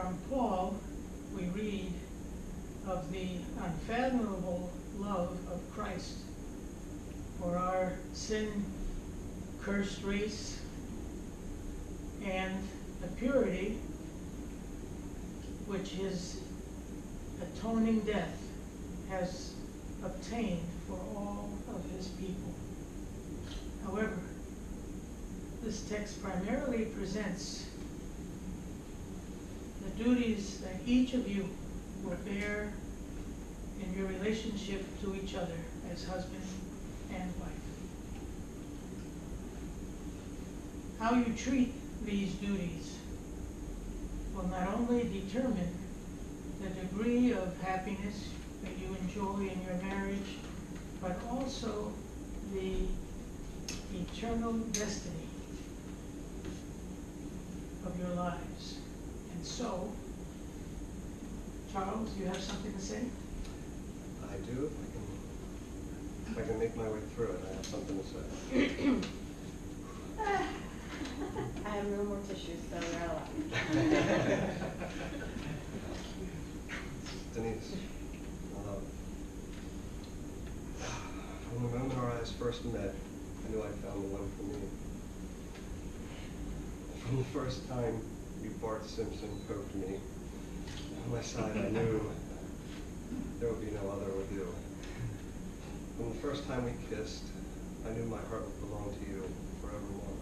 from Paul, we read of the unfathomable love of Christ for our sin-cursed race and the purity which his atoning death has obtained for all of his people. However, this text primarily presents the duties that each of you will bear in your relationship to each other as husband and wife. How you treat these duties will not only determine the degree of happiness that you enjoy in your marriage, but also the eternal destiny of your lives. And so, Charles, you have something to say? I do. If I can make my way through it, I have something to say. I have no more tissues, so you're allowed. Dennise, from the moment our eyes first met, I knew I'd found the one for me. From the first time you Bart Simpson poked me on my side, I knew there would be no other with you. From the first time we kissed, I knew my heart would belong to you forevermore.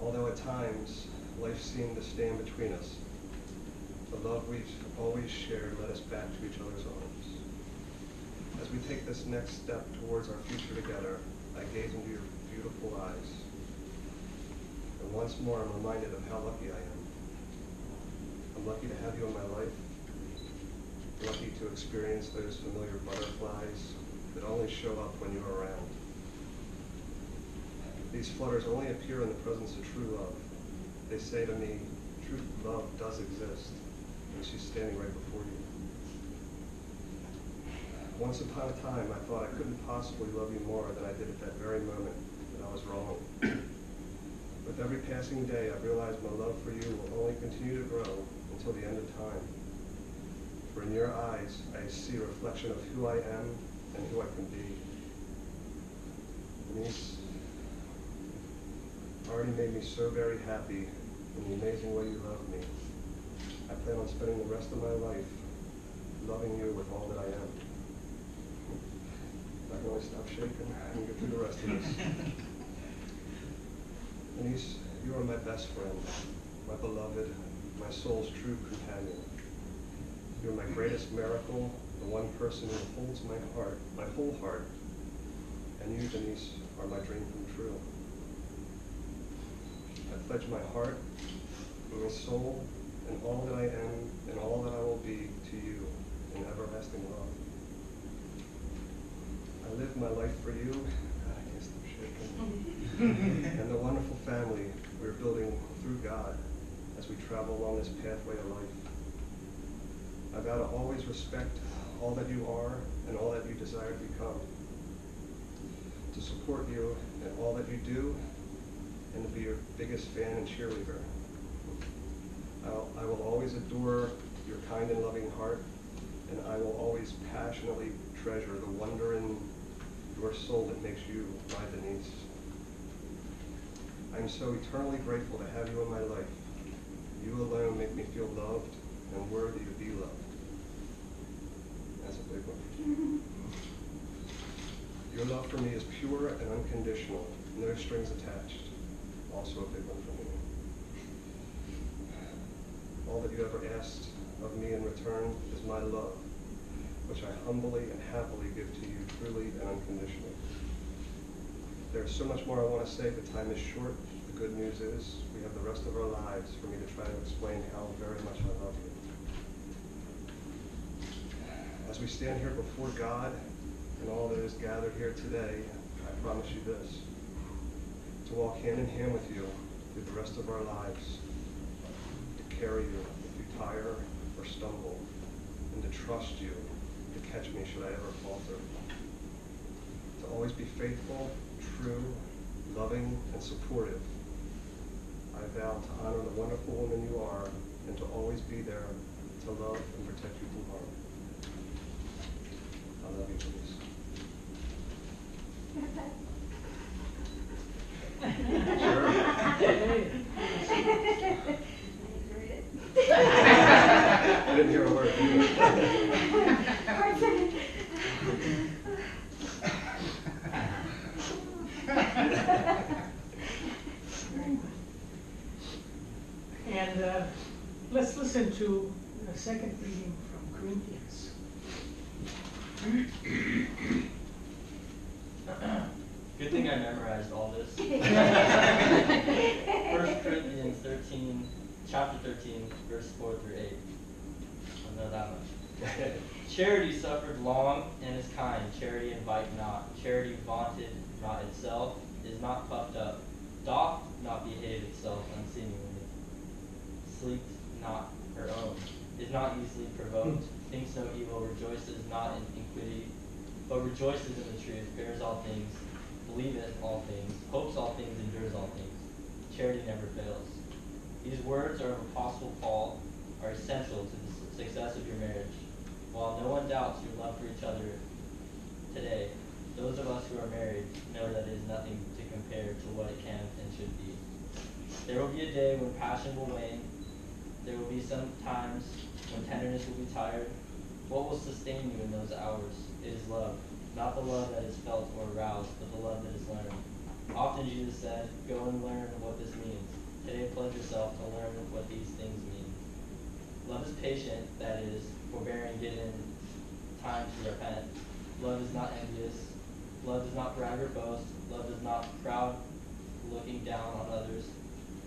Although at times life seemed to stand between us, the love we've always shared led us back to each other's arms. As we take this next step towards our future together, I gaze into your beautiful eyes. And once more, I'm reminded of how lucky I am. I'm lucky to have you in my life. I'm lucky to experience those familiar butterflies that only show up when you're around. These flutters only appear in the presence of true love. They say to me, true love does exist, and she's standing right before you. Once upon a time, I thought I couldn't possibly love you more than I did at that very moment, that I was wrong. With every passing day, I realized my love for you will only continue to grow until the end of time. For in your eyes, I see a reflection of who I am and who I can be. Dennise already made me so very happy in the amazing way you love me. I plan on spending the rest of my life loving you with all that I am. I can only stop shaking and get through the rest of this. Dennise, you are my best friend, my beloved, my soul's true companion. You are my greatest miracle, the one person who holds my heart, my whole heart. And you, Dennise, are my dream come true. I pledge my heart, my soul, and all that I am, and all that I will be to you in everlasting love. I live my life for you, God, I can't stop shaking, and the wonderful family we're building through God as we travel along this pathway of life. I vow to always respect all that you are and all that you desire to become, to support you in all that you do, and to be your biggest fan and cheerleader. I will always adore your kind and loving heart, and I will always passionately treasure the wonder in your soul that makes you my Dennise. I am so eternally grateful to have you in my life. You alone make me feel loved and worthy to be loved. That's a big one. Your love for me is pure and unconditional, no strings attached. Also a big one for me. All that you ever asked of me in return is my love, which I humbly and happily give to you truly and unconditionally. There's so much more I want to say, but time is short. The good news is we have the rest of our lives for me to try to explain how very much I love you. As we stand here before God and all that is gathered here today, I promise you this: to walk hand in hand with you through the rest of our lives, to carry you if you tire or stumble, and to trust you to catch me should I ever falter. To always be faithful, true, loving, and supportive. I vow to honor the wonderful woman you are and to be there to love and protect you from harm. I love you, Dennise. Sure. I didn't hear a word. And let's listen to the second reading from Corinthians. Good thing I memorized all this. 1 Corinthians 13, chapter 13, verse 4 through 8. I know that much. Charity suffered long and is kind. Charity invite not. Charity vaunted not itself, is not puffed up, doth not behave itself unseemingly, sleeps not her own, is not easily provoked, thinks no evil, rejoices not in iniquity, but rejoices in the truth, bears all things, believeth all things, hopes all things, endures all things. Charity never fails. These words are of Apostle Paul are essential to the success of your marriage. While no one doubts your love for each other today, those of us who are married know that it is nothing to compare to what it can and should be. There will be a day when passion will wane. There will be some times when tenderness will be tired. What will sustain you in those hours? It is love. Not the love that is felt or aroused, but the love that is learned. Often Jesus said, go and learn what this means. Today pledge yourself to learn what these things mean. Love is patient, that is, forbearing, given time to repent. Love is not envious. Love does not brag or boast. Love is not proud, looking down on others.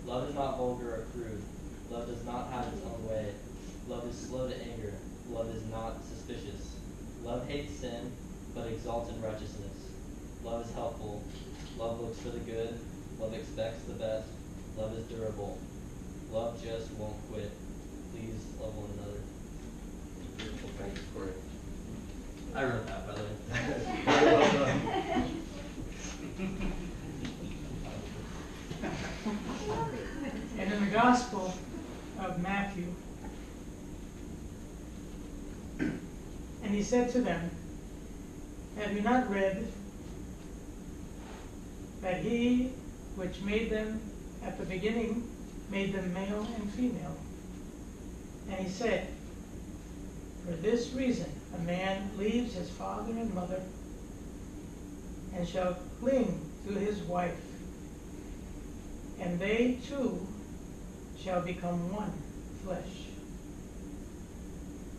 Love is not vulgar or crude. Love does not have its own way. Love is slow to anger. Love is not suspicious. Love hates sin, but exalts in righteousness. Love is helpful. Love looks for the good. Love expects the best. Love is durable. Love just won't quit. Please love one another. Beautiful, thank you, Corey. I wrote that, by the way. Very well done. And in the Gospel of Matthew, and he said to them, have you not read that he which made them at the beginning made them male and female? And he said, for this reason a man leaves his father and mother and shall cling to his wife, and they two shall become one flesh.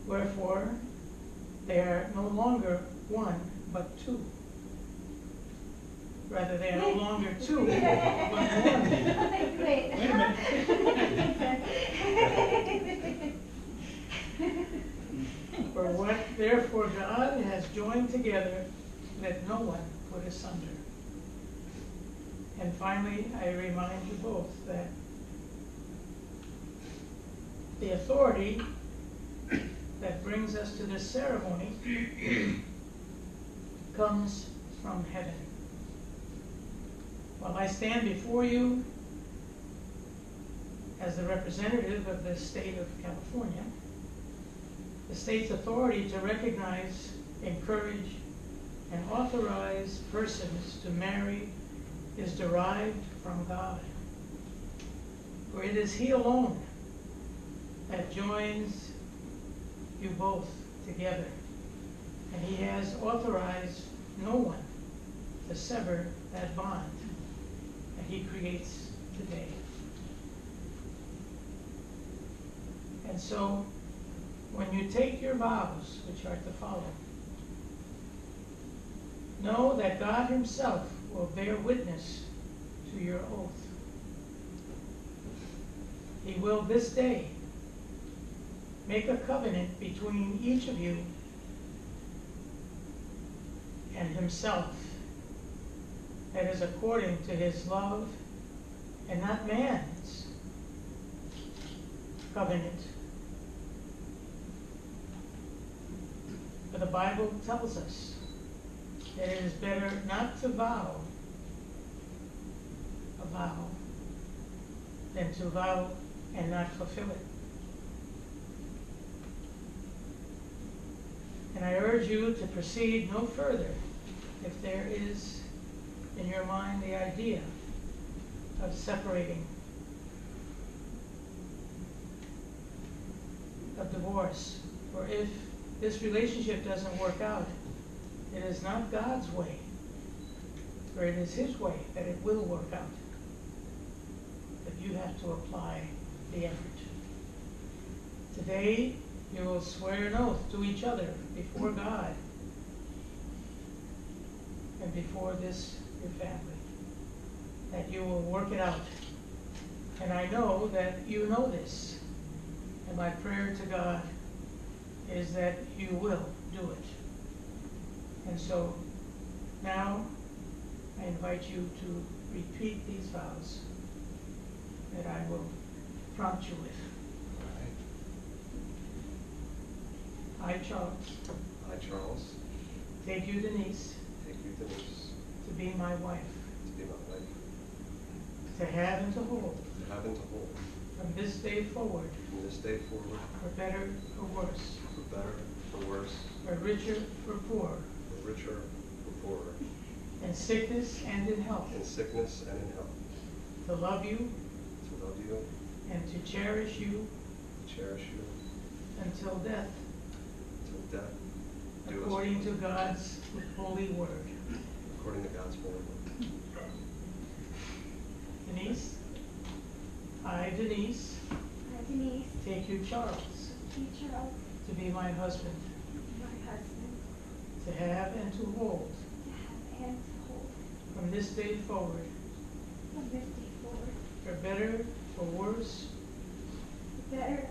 Wherefore they are no longer one, but two. Rather, they are no longer two, but one. Wait a minute. For what therefore God has joined together, let no one put asunder. And finally, I remind you both that the authority that brings us to this ceremony comes from heaven. While I stand before you as the representative of the state of California, the state's authority to recognize, encourage, and authorize persons to marry is derived from God. For it is He alone that joins you both together, and He has authorized no one to sever that bond that He creates today. And so, when you take your vows, which are to follow, know that God Himself will bear witness to your oath. He will this day make a covenant between each of you and Himself that is according to His love and not man's covenant. For the Bible tells us that it is better not to vow a vow than to vow and not fulfill it. And I urge you to proceed no further if there is in your mind the idea of separating, of divorce, or if this relationship doesn't work out, it is not God's way, or it is His way that it will work out. But you have to apply the effort. Today, you will swear an oath to each other before God and before this, your family, that you will work it out. And I know that you know this. And my prayer to God is that you will do it. And so now I invite you to repeat these vows that I will prompt you with. I, Charles, I, Charles, take you, Dennise, take you, Dennise, to be my wife, to be my wife, to have and to hold, to have and to hold, from this day forward, from this day forward, for better, for worse, for better, for worse, for richer, for poor, for richer, for poorer, in sickness and in health, in sickness and in health, to love you to love you, and to cherish you to cherish you, until death, till death do us according to part. God's holy word. According to God's holy word. Dennise, I, Dennise, I, Dennise, take you, Charles, you, Charles, to be my husband, my husband, to have and to hold, to have and to hold, from this day forward, from this day forward, for better, for worse, for better,